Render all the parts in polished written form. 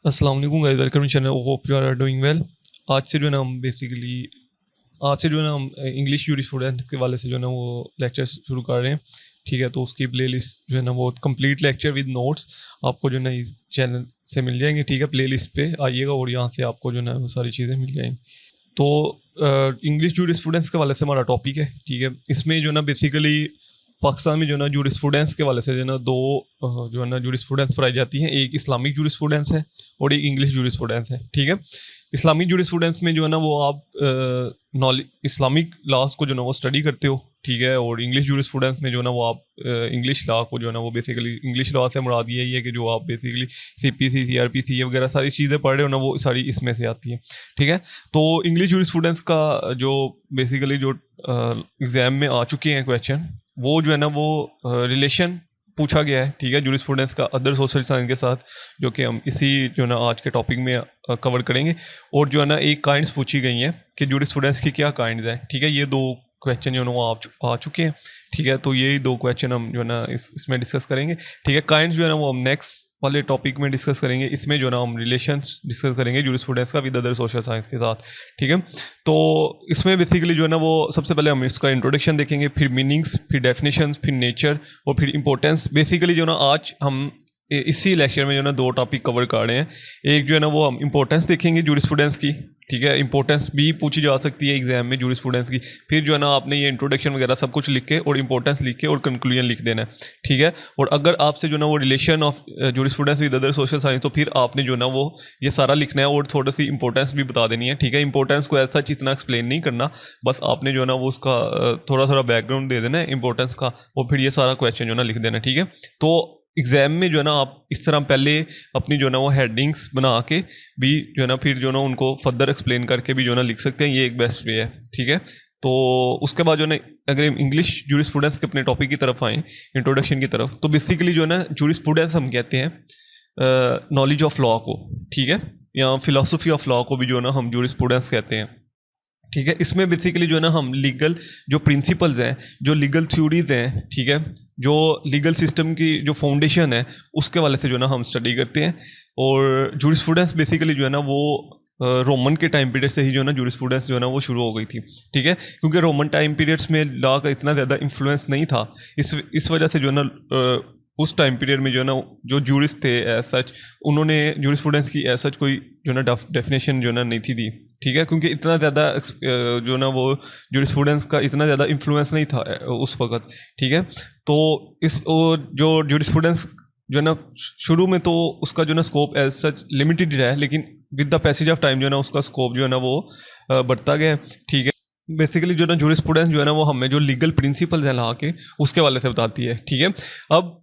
अस्सलाम वालेकुम guys, welcome to channel, hope you are doing well. आज से जो है ना हम बेसिकली आज से जो है ना हम इंग्लिश जूरिस्प्रूडेंस के वाले से जो है ना वो लेक्चर शुरू कर रहे हैं। ठीक है, तो उसकी प्लेलिस्ट जो है ना वो कंप्लीट लेक्चर विद नोट्स आपको जो है ना इस चैनल से मिल जाएंगे। ठीक है, प्लेलिस्ट पे आइएगा और यहाँ से आपको जो है ना वो सारी चीज़ें मिल जाएंगी। तो इंग्लिश जूरिस्प्रूडेंस के वाले से हमारा टॉपिक है। ठीक है, इसमें जो है ना बेसिकली पाकिस्तान में जो है ना जूरिस्प्रूडेंस के वाले से जो है ना दो जो है ना जूरिस्प्रूडेंस पढ़ाई जाती हैं। एक इस्लामिक जूरिस्प्रूडेंस है और एक इंग्लिश जूरिस्प्रूडेंस है। ठीक है, इस्लामिक जूरिस्प्रूडेंस में जो है ना वो आप नॉलेज इस्लामिक लॉज को जो है ना वो स्टडी करते हो। ठीक है, और इंग्लिश जूरिस्प्रूडेंस में जो है ना वो आप इंग्लिश लॉ को जो है ना वो बेसिकली इंग्लिश लॉ से मुराद यही है कि जो आप बेसिकली सीपीसी सीआरपीसी वगैरह सारी चीज़ें पढ़ रहे हो ना वो सारी इसमें से आती हैं। ठीक है, तो इंग्लिश जूरिस्प्रूडेंस का जो बेसिकली जो एग्ज़ाम में आ चुके हैं क्वेश्चन, वो जो है ना वो रिलेशन पूछा गया है। ठीक है, जूरिस्प्रूडेंस का अदर सोशल साइंस के साथ, जो कि हम इसी जो है ना आज के टॉपिक में कवर करेंगे। और जो है ना एक काइंड्स पूछी गई हैं कि जूरिस्प्रूडेंस की क्या काइंड्स हैं। ठीक है, ये दो क्वेश्चन जो है ना वो आ चुके हैं। ठीक है, तो यही दो क्वेश्चन हम जो है ना इसमें डिस्कस करेंगे। ठीक है, काइंड्स जो है ना वो हम नेक्स्ट वाले टॉपिक में डिस्कस करेंगे। इसमें जो है ना हम रिलेशंस डिस्कस करेंगे जूरिस्प्रूडेंस का विद अदर सोशल साइंस के साथ। ठीक है, तो इसमें बेसिकली जो है ना वो सबसे पहले हम इसका इंट्रोडक्शन देखेंगे, फिर मीनिंग्स, फिर डेफिनेशंस, फिर नेचर और फिर इंपॉर्टेंस। बेसिकली जो ना आज हम इसी लेक्चर में जो है ना दो टॉपिक कवर कर रहे हैं। एक जो है ना वो हम इंपॉर्टेंस देखेंगे जूरिस्प्रूडेंस की। ठीक है, इंपॉर्टेंस भी पूछी जा सकती है एग्जाम में जूरिस्प्रूडेंस की। फिर जो है ना आपने ये इंट्रोडक्शन वगैरह सब कुछ लिख के और इंपॉर्टेंस लिख के और कंक्लूजन लिख देना है। ठीक है, और अगर आपसे जो है ना वो relation of jurisprudence with other social science, तो फिर आपने जो है ना वो ये सारा लिखना है और थोड़ी सी इंपॉर्टेंस भी बता देनी है। ठीक है, इंपॉर्टेंस को ऐसा इतना एक्सप्लेन नहीं करना, बस आपने जो है ना वो उसका थोड़ा थोड़ा बैकग्राउंड दे देना है इंपॉर्टेंस का, और फिर ये सारा क्वेश्चन जो है ना लिख देना है। ठीक है, तो एग्जाम में जो है ना आप इस तरह पहले अपनी जो है ना वो हेडिंग्स बना के भी जो है ना फिर जो है ना उनको फर्दर एक्सप्लेन करके भी जो है ना लिख सकते हैं। ये एक बेस्ट वे है। ठीक है, तो उसके बाद जो है ना अगर हम इंग्लिश जूरिस्प्रूडेंस के अपने टॉपिक की तरफ आएँ, इंट्रोडक्शन की तरफ, तो बेसिकली जो है ना जूरिस्प्रूडेंस हम कहते हैं नॉलेज ऑफ लॉ को। ठीक है, या फिलोसफी ऑफ लॉ को भी जो है ना हम जूरिस्प्रूडेंस कहते हैं। ठीक है, इसमें बेसिकली जो है ना हम लीगल जो प्रिंसिपल्स हैं, जो लीगल थ्योरीज हैं, ठीक है, जो लीगल सिस्टम की जो फाउंडेशन है, उसके वाले से जो है ना हम स्टडी करते हैं। और जूरिस्प्रूडेंस बेसिकली जो है ना वो रोमन के टाइम पीरियड से ही जो है ना जूरिस्प्रूडेंस जो है ना वो शुरू हो गई थी। ठीक है, क्योंकि रोमन टाइम पीरियड्स में लॉ का इतना ज़्यादा इन्फ्लुएंस नहीं था। इस वजह से जो है ना उस टाइम पीरियड में जो है ना जो जूरिस्ट थे एज सच, उन्होंने जूरिस्प्रूडेंस की एज सच कोई जो है ना डेफिनेशन जो है ना नहीं थी दी। ठीक है, क्योंकि इतना ज़्यादा जो ना वो जूरिस्प्रूडेंस का इतना ज़्यादा इन्फ्लुएंस नहीं था उस वक्त। ठीक है, तो जो जूरिस्प्रूडेंस जो है ना शुरू में तो उसका जो है ना स्कोप एज सच लिमिटेड रहा है, लेकिन with the passage of time जो है ना उसका स्कोप जो है ना वो बढ़ता गया। ठीक है, बेसिकली जो है ना जूरिस्प्रूडेंस जो है ना वो हमें जो लीगल प्रिंसिपल्स हैं ला के उसके वाले से बताती है। ठीक है, अब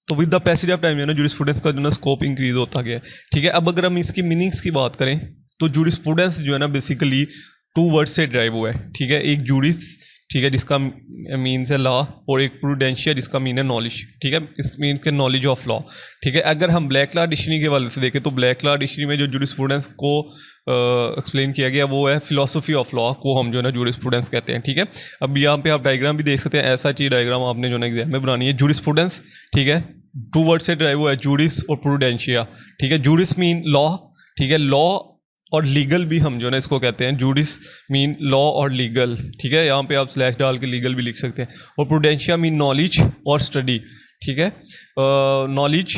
तो with the passage of time जो है ना जूरिस्प्रूडेंस का जो है ना स्कोप इंक्रीज होता गया। ठीक है, अब अगर हम इसकी मीनिंग्स की बात करें, तो जूरिस्प्रूडेंस जो है ना बेसिकली टू वर्ड से ड्राइव हुआ है। ठीक है, एक जूरिस, ठीक है, जिसका मीन्स है लॉ, और एक प्रूडेंशिया जिसका मीन है नॉलेज। ठीक है, इस मीन के नॉलेज ऑफ लॉ। ठीक है, अगर हम ब्लैक लॉ डिक्शनरी के वाले से देखें, तो ब्लैक लॉ डिक्शनरी में जो जूरिस्प्रूडेंस को एक्सप्लेन किया गया वो है फिलोसफी ऑफ लॉ, को हम जो है ना जूरिस्प्रूडेंस कहते हैं। ठीक है, अब यहाँ पे आप डायग्राम भी देख सकते हैं, ऐसा चीज डायग्राम आपने जो ना एग्जाम में बनानी है। जूरिस्प्रूडेंस, ठीक है, टू वर्ड से ड्राइव हुआ है, जूरिस और प्रूडेंशिया। ठीक है, जूरिस मीन लॉ, ठीक है, लॉ और लीगल भी हम जो है ना इसको कहते हैं। जूडिस मीन लॉ और लीगल। ठीक है, यहाँ पे आप स्लैश डाल के लीगल भी लिख सकते हैं। और प्रूडेंशिया मीन नॉलेज और स्टडी। ठीक है, नॉलेज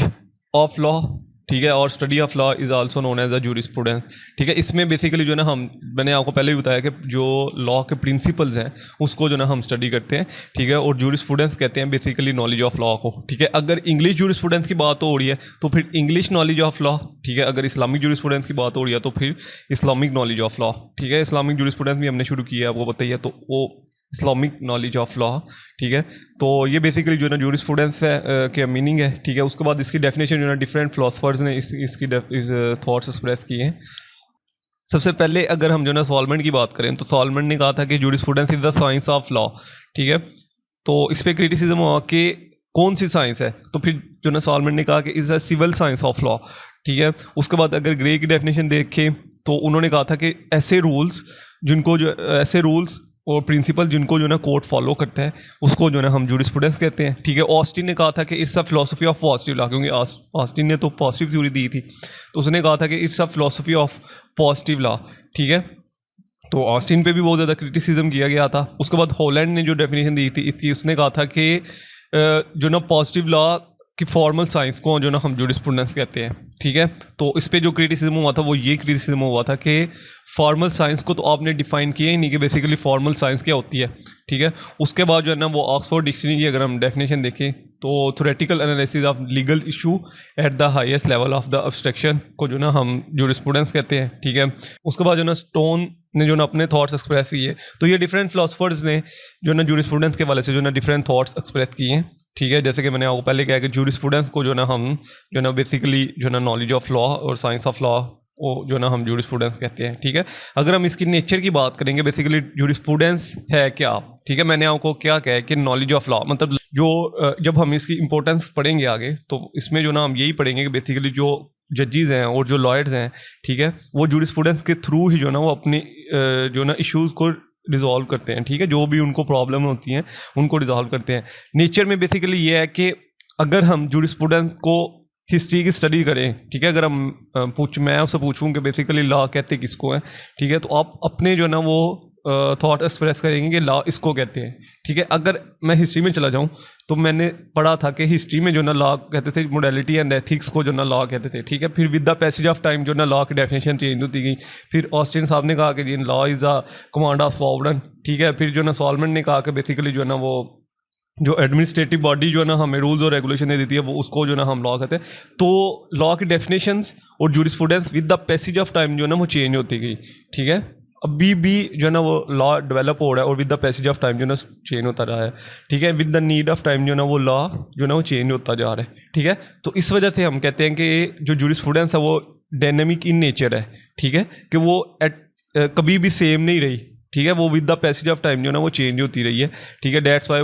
ऑफ लॉ, ठीक है, और study of law is also known as a jurisprudence. ठीक है, इसमें बेसिकली जो है ना मैंने आपको पहले भी बताया कि जो लॉ के प्रिंसिपल्स हैं उसको जो है ना हम स्टडी करते हैं। ठीक है, और जूरिस्प्रूडेंस कहते हैं बेसिकली नॉलेज ऑफ लॉ को। ठीक है, अगर इंग्लिश जूरिस्प्रूडेंस की बात हो रही है तो फिर इंग्लिश नॉलेज ऑफ लॉ। ठीक है, अगर इस्लामिक जूरिस्प्रूडेंस की बात हो रही है तो फिर इस्लामिक नॉलेज ऑफ लॉ। ठीक है, इस्लामिक जूरिस्प्रूडेंस भी हमने शुरू किया है, आपको बताइए, तो वो इस्लामिक नॉलेज ऑफ लॉ। ठीक है, तो ये बेसिकली जो है ना जूरिस्प्रूडेंस है के मीनिंग है। ठीक है, उसके बाद इसकी डेफिनेशन जो है ना डिफरेंट फिलोसफर्स ने इसकी थॉट्स एक्सप्रेस किए हैं। सबसे पहले अगर हम जो है ना सॉल्वेंट की बात करें, तो सॉल्वेंट ने कहा था कि jurisprudence is the science of law. ठीक है, तो इस पर क्रिटिसिज्म हुआ कि कौन सी साइंस है, तो फिर जो ना सॉल्वेंट ने कहा कि is a civil science of law. ठीक है, उसके बाद अगर ग्रे की डेफिनेशन देखें तो उन्होंने कहा था कि ऐसे रूल्स और प्रिंसिपल जिनको जो ना कोर्ट फॉलो करता है उसको जो ना हम जूरिस्प्रूडेंस कहते हैं, ठीक है। ऑस्टिन ने कहा था कि it's a philosophy of positive law, क्योंकि ऑस्टिन ने तो पॉजिटिव थ्योरी दी थी, तो उसने कहा था कि it's a philosophy of positive law, ठीक है। तो ऑस्टिन पे भी बहुत ज़्यादा क्रिटिसिज्म किया गया था। उसके बाद हॉलैंड ने जो डेफिनेशन दी थी इसकी, उसने कहा था कि जो ना पॉजिटिव लॉ कि फॉर्मल साइंस को जो ना हम जूरिस्प्रूडेंस कहते हैं, ठीक है। तो इस पे जो क्रिटिसिज्म हुआ था वो ये क्रिटिसिज्म हुआ था कि फॉर्मल साइंस को तो आपने डिफाइन किया ही नहीं कि बेसिकली फॉर्मल साइंस क्या होती है, ठीक है। उसके बाद जो है ना वो ऑक्सफोर्ड डिक्शनरी की अगर हम डेफिनेशन देखें तो theoretical analysis of legal issue at the highest level of the abstraction को जो ना हम जूरिस्प्रूडेंस कहते हैं, ठीक है। उसके बाद जो ना स्टोन ने जो ना अपने थॉट्स एक्सप्रेस किए, तो ये डिफरेंट फिलोसफर्स ने जो ना जूरिस्प्रूडेंस के वाले से जो ना डिफरेंट थॉट्स एक्सप्रेस किए हैं, ठीक है। जैसे कि मैंने आपको पहले कहा कि जूरिस्प्रूडेंस को जो ना हम जो ना बेसिकली जो ना नॉलेज ऑफ लॉ और साइंस ऑफ लॉ वो जो ना हम जूरिस्प्रूडेंस कहते हैं, ठीक है। अगर हम इसकी नेचर की बात करेंगे, बेसिकली जूरिस्प्रूडेंस है क्या, ठीक है। मैंने आपको क्या कहा कि नॉलेज ऑफ लॉ मतलब जो जब हम इसकी इंपॉर्टेंस पढ़ेंगे आगे तो इसमें जो ना हम यही पढ़ेंगे कि बेसिकली जो जजेस हैं और जो लॉयर्स हैं, ठीक है, वो जूरिस्प्रूडेंस के थ्रू ही जो ना वो अपनी जो ना इश्यूज़ को रिजॉल्व करते हैं, ठीक है। जो भी उनको प्रॉब्लम होती हैं उनको रिजॉल्व करते हैं। नेचर में बेसिकली ये है कि अगर हम जूरिस्प्रूडेंस को हिस्ट्री की स्टडी करें, ठीक है, अगर हम मैं आपसे पूछूं कि बेसिकली लॉ कहते किसको है, ठीक है, तो आप अपने जो ना वो थॉट एक्सप्रेस करेंगे कि लॉ इसको कहते हैं, ठीक है। अगर मैं हिस्ट्री में चला जाऊं तो मैंने पढ़ा था कि हिस्ट्री में जो ना लॉ कहते थे मोरालिटी एंड एथिक्स को जो ना लॉ कहते थे, ठीक है। फिर with the passage of time जो ना लॉ की डेफिनेशन चेंज होती गई। फिर ऑस्टिन साहब ने कहा कि जी law is a command of sovereign, ठीक है। फिर जो ना सॉलमन ने कहा कि बेसिकली जो ना वो जो एडमिनिस्ट्रेटिव बॉडी जो है ना हमें रूल्स और रेगुलेशन दे देती है वो उसको जो ना हम लॉ कहते हैं। तो लॉ की डेफिनेशंस और jurisprudence with the passage of time जो है ना वो चेंज होती गई, ठीक है। अभी भी जो है ना वो लॉ डेवलप हो रहा है और with the passage of time जो है ना चेंज होता रहा है, ठीक है। With the need of time जो है ना वो लॉ जो है ना वो चेंज होता जा रहा है, ठीक है। तो इस वजह से हम कहते हैं कि जो जूरिस्प्रूडेंस है वो डायनेमिक इन नेचर है, ठीक है, कि वो कभी भी सेम नहीं रही, ठीक है। वो with the passage of time जो ना वो चेंज होती रही है, ठीक है। डेट्स वाई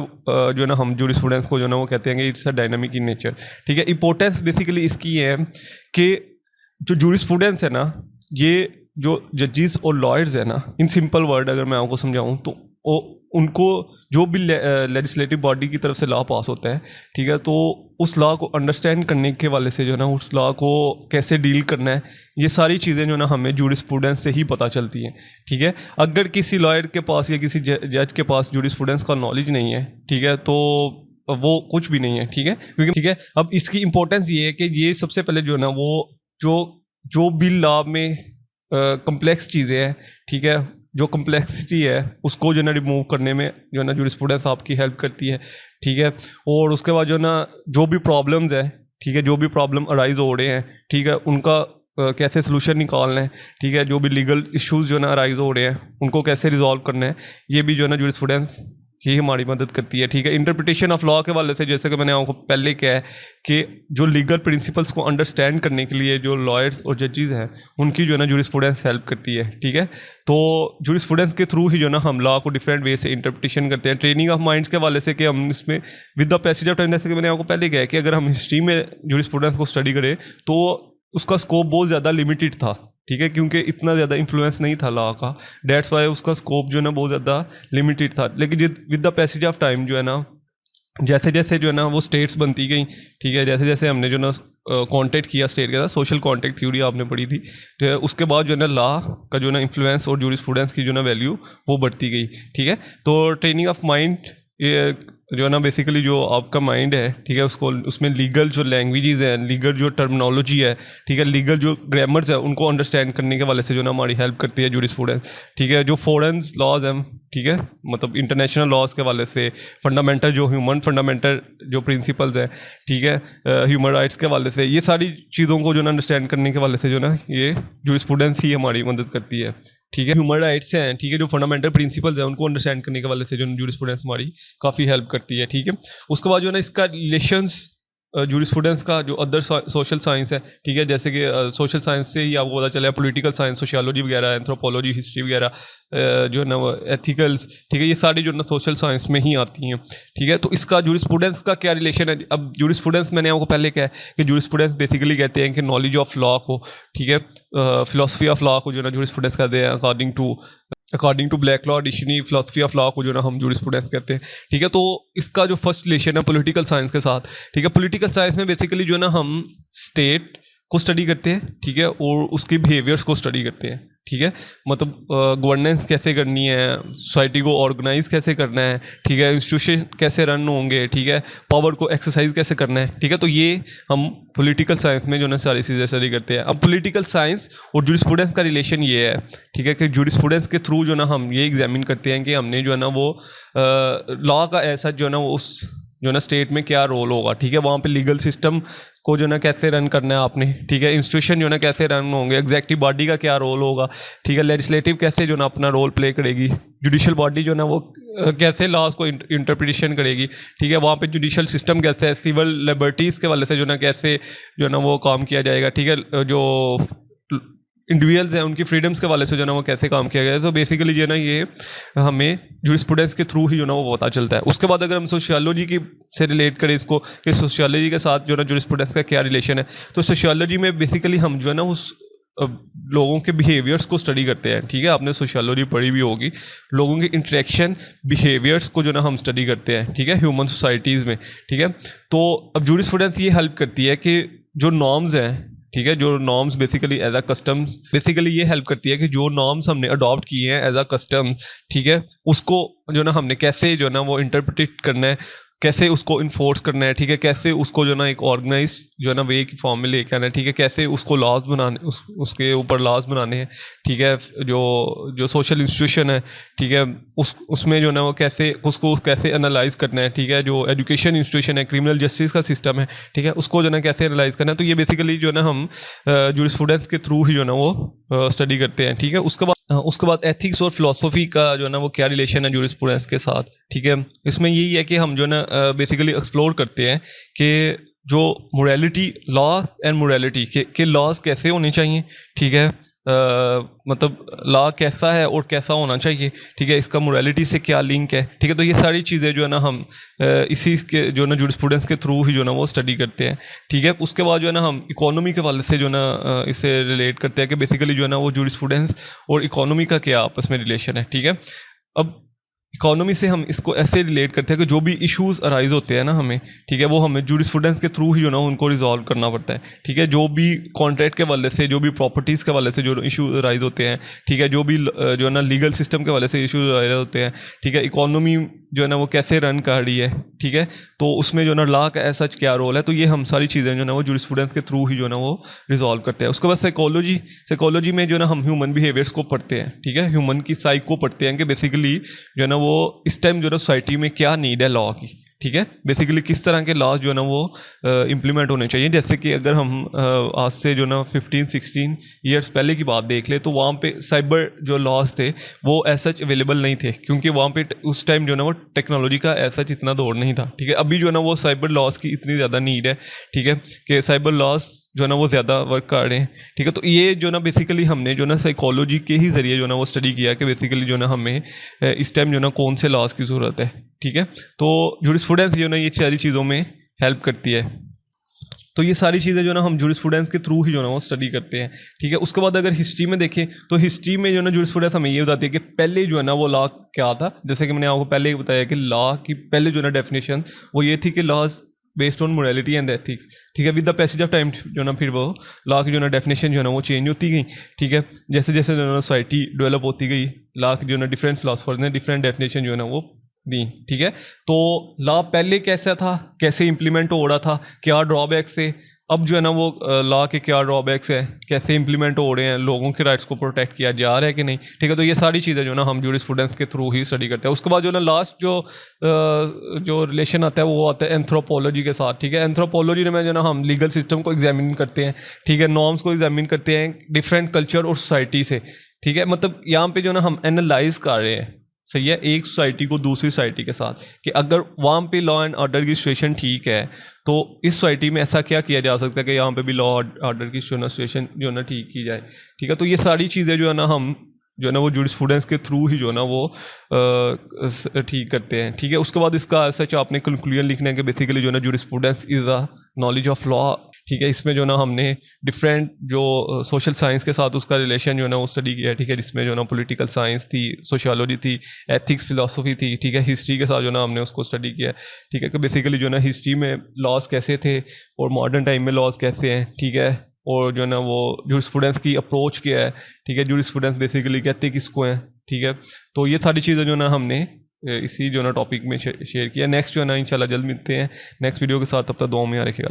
जो ना हम जूरिस्प्रूडेंस को जो ना वो कहते हैं कि it's a dynamic in nature, ठीक है। इंपॉर्टेंस बेसिकली इसकी है कि जो जूरिस्प्रूडेंस है ना, ये जो जजेस और लॉयर्स है ना, इन सिंपल वर्ड अगर मैं आपको समझाऊँ तो उनको जो भी लेजिस्लेटिव बॉडी की तरफ से लॉ पास होता है, ठीक है, तो उस लॉ को अंडरस्टैंड करने के वाले से जो ना उस लॉ को कैसे डील करना है, ये सारी चीज़ें जो ना हमें जूरिस्प्रूडेंस से ही पता चलती हैं, ठीक है। अगर किसी लॉयर के पास या किसी जज के पास जूरिस्प्रूडेंस का नॉलेज नहीं है, ठीक है, तो वो कुछ भी नहीं है, ठीक है। क्योंकि ठीक है, अब इसकी इंपॉर्टेंस ये है कि ये सबसे पहले जो ना वो जो भी लॉ में कम्प्लेक्स चीज़ें हैं, ठीक है, जो कम्प्लेक्सिटी है उसको जो ना रिमूव करने में जो ना जूरिस्प्रूडेंस आपकी हेल्प करती है, ठीक है। और उसके बाद जो ना जो भी प्रॉब्लम्स है, ठीक है, जो भी प्रॉब्लम अराइज हो रहे हैं, ठीक है, उनका कैसे सोल्यूशन निकालना है, ठीक है, जो भी लीगल इश्यूज जो ना अराइज हो रहे हैं उनको कैसे रिजॉल्व करना है, ये भी जो है ना जूरिस्प्रूडेंस ही हमारी मदद करती है, ठीक है। इंटरप्रिटेशन ऑफ लॉ के वाले से जैसे कि मैंने आपको पहले कहा है कि जो लीगल प्रिंसिपल्स को अंडरस्टैंड करने के लिए जो लॉयर्स और जजेस हैं उनकी जो है ना जूरिस्प्रूडेंस हेल्प करती है, ठीक है। तो जूरिस्प्रूडेंस के थ्रू ही जो ना हम लॉ को डिफरेंट वे से इंटरप्रिटेशन करते हैं। ट्रेनिंग ऑफ माइंड्स के वाले से कि हम इसमें with the passage of time, जैसे कि मैंने आपको पहले कहा कि अगर हम हिस्ट्री में जूरिस्प्रूडेंस को स्टडी करें तो उसका स्कोप बहुत ज़्यादा लिमिटेड था, ठीक है, क्योंकि इतना ज़्यादा इन्फ्लुएंस नहीं था लॉ का, डेट्स वाई उसका स्कोप जो है ना बहुत ज़्यादा लिमिटेड था। लेकिन with the passage of time जो है ना जैसे जैसे जो है ना वो स्टेट्स बनती गई, ठीक है, जैसे जैसे हमने जो ना कॉन्टेक्ट किया स्टेट के साथ, सोशल कॉन्टेक्ट थ्योरी आपने पढ़ी थी, तो उसके बाद जो है ना लॉ का जो ना इन्फ्लुएंस और जूरिस्प्रूडेंस की जो ना वैल्यू वो बढ़ती गई, ठीक है। तो ट्रेनिंग ऑफ माइंड ये जो है ना बेसिकली जो आपका माइंड है, ठीक है, उसको उसमें लीगल जो लैंग्वेजेस हैं, लीगल जो टर्मिनोलॉजी है, ठीक है, लीगल जो ग्रामर्स है उनको अंडरस्टैंड करने के वाले से जो ना हमारी हेल्प करती है जूरिस्प्रूडेंस, ठीक है। जो फॉरेन लॉज हैं, ठीक है, मतलब इंटरनेशनल लॉज के वाले से फंडामेंटल जो ह्यूमन फंडामेंटल जो प्रिंसिपल्स हैं, ठीक है, ह्यूमन राइट्स के वाले से, ये सारी चीज़ों को जो ना अंडरस्टैंड करने के वाले से जो ना ये जूरिस्प्रूडेंस ही हमारी मदद करती है, ठीक है। ह्यूमन राइट्स हैं, ठीक है, जो फंडामेंटल प्रिंसिपल्स हैं उनको अंडरस्टैंड करने के वाले से जो जूरिस्प्रूडेंस हमारी काफ़ी हेल्प करती है, ठीक है। उसके बाद जो है ना इसका रिलेशंस जूरिस्प्रूडेंस का जो अदर सोशल साइंस है, ठीक है, जैसे कि सोशल साइंस से ही आपको पता चला पॉलिटिकल साइंस, सोशियोलॉजी वगैरह, एंथ्रोपोलॉजी, हिस्ट्री वगैरह, जो है ना वो एथिकल्स, ठीक है, ये सारी जो ना सोशल साइंस में ही आती हैं, ठीक है। तो इसका जूरिस्प्रूडेंस का क्या रिलेशन है? अब जूरिस्प्रूडेंस मैंने आपको पहले कहा कि जूरिस्प्रूडेंस बेसिकली कहते हैं कि नॉलेज ऑफ लॉ को, ठीक है, फिलोसफी ऑफ लॉ को जो ना जूरिस्प्रूडेंस कहते हैं according to according to Black law dictionary philosophy of law को जो ना हम जूरिस्प्रूडेंस कहते हैं, ठीक है। तो इसका जो फर्स्ट रिलेशन है पॉलिटिकल साइंस के साथ, ठीक है। पॉलिटिकल साइंस में बेसिकली जो ना हम स्टेट को स्टडी करते हैं, ठीक है, और उसके बिहेवियर्स को स्टडी करते हैं, ठीक है। मतलब गवर्नेंस कैसे करनी है, सोसाइटी को ऑर्गेनाइज कैसे करना है, ठीक है, इंस्टीट्यूशन कैसे रन होंगे, ठीक है, पावर को एक्सरसाइज कैसे करना है, ठीक है। तो ये हम पॉलिटिकल साइंस में जो ना सारी चीज़ें स्टडी करते हैं। अब पॉलिटिकल साइंस और जूरिस्प्रूडेंस का रिलेशन ये है, ठीक है, कि जूरिस्प्रूडेंस के थ्रू जो ना हम ये एग्जामिन करते हैं कि हमने जो है ना वो लॉ का ऐसा जो है ना वो उस जो ना स्टेट में क्या रोल होगा, ठीक है, वहाँ पे लीगल सिस्टम को जो ना कैसे रन करना है आपने, ठीक है, इंस्टीट्यूशन जो ना कैसे रन होंगे, एग्जेक्टिव बॉडी का क्या रोल होगा, ठीक है, लेजिस्लेटिव कैसे जो ना अपना रोल प्ले करेगी, जुडिशियल बॉडी जो ना वो कैसे लॉज को इंटरप्रिटेशन करेगी, ठीक है, वहाँ पे जुडिशियल सिस्टम कैसे है, सिविल लिबर्टीज़ के वाले से जो ना कैसे जो ना वो काम किया जाएगा, ठीक है, जो इंडिविजुअल्स हैं उनकी फ्रीडम्स के वाले से जो ना वो कैसे काम किया गया है। तो बेसिकली जो है ना ये हमें जूरिस्प्रूडेंस के थ्रू ही जो ना वो पता चलता है। उसके बाद अगर हम सोशियोलॉजी की से रिलेट करें इसको कि सोशियोलॉजी के साथ जो ना जूरिस्प्रूडेंस का क्या रिलेशन है, तो सोशियोलॉजी में बेसिकली हम जो है ना उस लोगों के बिहेवियर्स को स्टडी करते हैं, ठीक है। आपने सोशियोलॉजी पढ़ी भी होगी, लोगों के इंटरेक्शन बिहेवियर्स को जो ना हम स्टडी करते हैं, ठीक है, ह्यूमन सोसाइटीज़ में, ठीक है। तो अब जूरिस्प्रूडेंस ये हेल्प करती है कि जो नॉर्म्स हैं, ठीक है, जो norms basically as a customs, basically ये हेल्प करती है कि जो नॉर्म्स हमने अडॉप्ट किए हैं एज अ कस्टम्स, ठीक है, उसको जो ना हमने कैसे जो ना वो इंटरप्रेट करना है, कैसे उसको इन्फोर्स करना है, ठीक है, कैसे उसको जो ना एक ऑर्गेनाइज जो ना वे की फॉर्म में लेके आना है, ठीक है, कैसे उसको लॉज बनाने उसके ऊपर लॉज बनाने हैं, ठीक है, जो सोशल इंस्टीट्यूशन है, ठीक है, उसमें जो ना वो कैसे उसको कैसे एनालाइज करना है, ठीक है, जो एजुकेशन इंस्टीट्यूशन है, क्रिमिनल जस्टिस का सिस्टम है, ठीक है, उसको जो ना कैसे एनालाइज करना है। तो ये बेसिकली जो ना हम जूरिस्प्रूडेंस के थ्रू ही जो ना वो स्टडी करते हैं, ठीक है। उसके बाद एथिक्स और फिलोसफी का जो ना वो क्या रिलेशन है जूरिस्प्रूडेंस के साथ, ठीक है। इसमें यही है कि हम जो ना बेसिकली एक्सप्लोर करते हैं कि जो मोरालिटी, लॉ एंड मोरालिटी के लॉज कैसे होने चाहिए, ठीक है, मतलब लॉ कैसा है और कैसा होना चाहिए, ठीक है, इसका मोरालिटी से क्या लिंक है, ठीक है। तो ये सारी चीज़ें जो है ना हम इसी के जो ना जूरिस्प्रूडेंस के थ्रू ही जो ना वो स्टडी करते हैं, ठीक है। उसके बाद जो है ना हम इकोनॉमी के वाले से जो ना इसे रिलेट करते हैं कि बेसिकली जो है ना वो जूरिस्प्रूडेंस और इकोनॉमी का क्या आपस में रिलेशन है, ठीक है। अब इकोनॉमी से हम इसको ऐसे रिलेट करते हैं कि जो भी इश्यूज अराइज होते हैं ना हमें, ठीक है, वो हमें जूरिस्प्रूडेंस के थ्रू ही जो ना उनको रिजॉल्व करना पड़ता है, ठीक है। जो भी कॉन्ट्रैक्ट के वाले से, जो भी प्रॉपर्टीज़ के वाले से जो इशूज अराइज होते हैं, ठीक है, जो भी जो है ना लीगल सिस्टम के वाले से इशूज अराइज होते हैं, ठीक है, इकोनॉमी जो है ना वो कैसे रन कर रही है, ठीक है, तो उसमें जो ना लॉ का ऐसा क्या रोल है, तो ये हम सारी चीज़ें जो ना वो जूरिस्प्रूडेंस के थ्रू ही जो ना वो रिजॉल्व करते हैं। उसके बाद साइकोलॉजी में जो ना हम ह्यूमन बिहेवियर्स को पढ़ते हैं, ठीक है, ह्यूमन की साइक को पढ़ते हैं कि बेसिकली जो है ना वो इस टाइम जो है सोसाइटी में क्या नीड है लॉ की, ठीक है, बेसिकली किस तरह के लॉज जो है ना वो इम्प्लीमेंट होने चाहिए। जैसे कि अगर हम आज से जो ना 15-16 ईयर्स पहले की बात देख ले, तो वहाँ पे साइबर जो लॉज थे वो ऐसा अवेलेबल नहीं थे, क्योंकि वहाँ पे उस टाइम जो है ना वो टेक्नोलॉजी का ऐसा इतना दौर नहीं था, ठीक है। अभी जो है ना वो साइबर लॉज की इतनी ज़्यादा नीड है, ठीक है, कि साइबर लॉज जो है ना वो ज़्यादा वर्क कर रहे हैं, ठीक है। तो ये जो ना बेसिकली हमने जो ना साइकोलॉजी के ही ज़रिए जो ना वो स्टडी किया कि बेसिकली जो ना हमें इस टाइम जो ना कौन से लॉज की ज़रूरत है, ठीक है। तो जूरिस्प्रूडेंस जो ना ये सारी चीज़ों में हेल्प करती है। तो ये सारी चीज़ें जो ना हम जूरिस्प्रूडेंस के थ्रू ही जो ना वो स्टडी करते हैं, ठीक है। उसके बाद अगर हिस्ट्री में देखें तो हिस्ट्री में जो ना जूरिस्प्रूडेंस हमें ये बताती है कि पहले जो है ना वो लॉ क्या था। जैसे कि मैंने आपको पहले ही बताया कि लॉ की पहले जो ना डेफिनेशन वो ये थी कि laws based on morality and ethics, ठीक है। With the passage of time जो ना फिर वो लॉ की जो ना डेफिनेशन जो है ना वो चेंज होती गई, ठीक है। जैसे जैसे जो ना सोसाइटी डेवलप होती गई, लॉ की जो ना डिफरेंट फिलोसफर्स ने डिफरेंट डेफिनेशन जो है ना वो दी, ठीक है। तो लॉ पहले कैसा था, कैसे इंप्लीमेंट हो रहा था, क्या ड्रॉबैक्स थे, अब जो है ना वो लॉ के क्या ड्रॉबैक्स हैं, कैसे इंप्लीमेंट हो रहे हैं, लोगों के राइट्स को प्रोटेक्ट किया जा रहा है कि नहीं, ठीक है। तो ये सारी चीज़ें जो ना हम जूरिस्प्रूडेंस के थ्रू ही स्टडी करते हैं। उसके बाद जो ना लास्ट जो रिलेशन आता है वो आता है एंथ्रोपोलॉजी के साथ, ठीक है। एंथ्रोपोलॉजी में जो ना हम लीगल सिस्टम को एग्जामिन करते हैं, ठीक है, नॉर्म्स को एग्जामिन करते हैं डिफरेंट कल्चर और सोसाइटी से, ठीक है। मतलब यहाँ पे जो ना हम एनालाइज कर रहे हैं, सही है, एक सोसाइटी को दूसरी सोसाइटी के साथ, कि अगर वहाँ पे लॉ एंड ऑर्डर की सिचुएशन ठीक है तो इस सोसाइटी में ऐसा क्या किया जा सकता है कि यहाँ पे भी लॉ ऑर्डर की सिचुएशन जो है ना ठीक की जाए, ठीक है। तो ये सारी चीज़ें जो है ना हम जो है ना वो जूरिस्प्रूडेंस के थ्रू ही जो है ना वो ठीक करते हैं, ठीक है। उसके बाद इसका सच आपने कंक्लूजन लिखना है कि बेसिकली जो है ना jurisprudence is a knowledge of law ठीक है। इसमें जो ना हमने डिफरेंट जो सोशल साइंस के साथ उसका रिलेशन जो है ना वो स्टडी किया है, ठीक है, जिसमें जो ना पॉलिटिकल साइंस थी, सोशियोलॉजी थी, एथिक्स, फिलोसफी थी, ठीक है, हिस्ट्री के साथ जो ना हमने उसको स्टडी किया है, ठीक है, कि बेसिकली जो ना हिस्ट्री में लॉज कैसे थे और मॉडर्न टाइम में लॉज कैसे हैं, ठीक है, और जो ना वो जूरिस्प्रूडेंस की अप्रोच क्या है, ठीक है, जूरिस्प्रूडेंस बेसिकली कहते किसको हैं, ठीक है। तो ये सारी चीज़ें जो ना हमने इसी जो ना टॉपिक में शेयर किया। नेक्स्ट जो है ना इंशाल्लाह जल्द मिलते हैं नेक्स्ट वीडियो के साथ, तब तक दुआ में याद रखिएगा।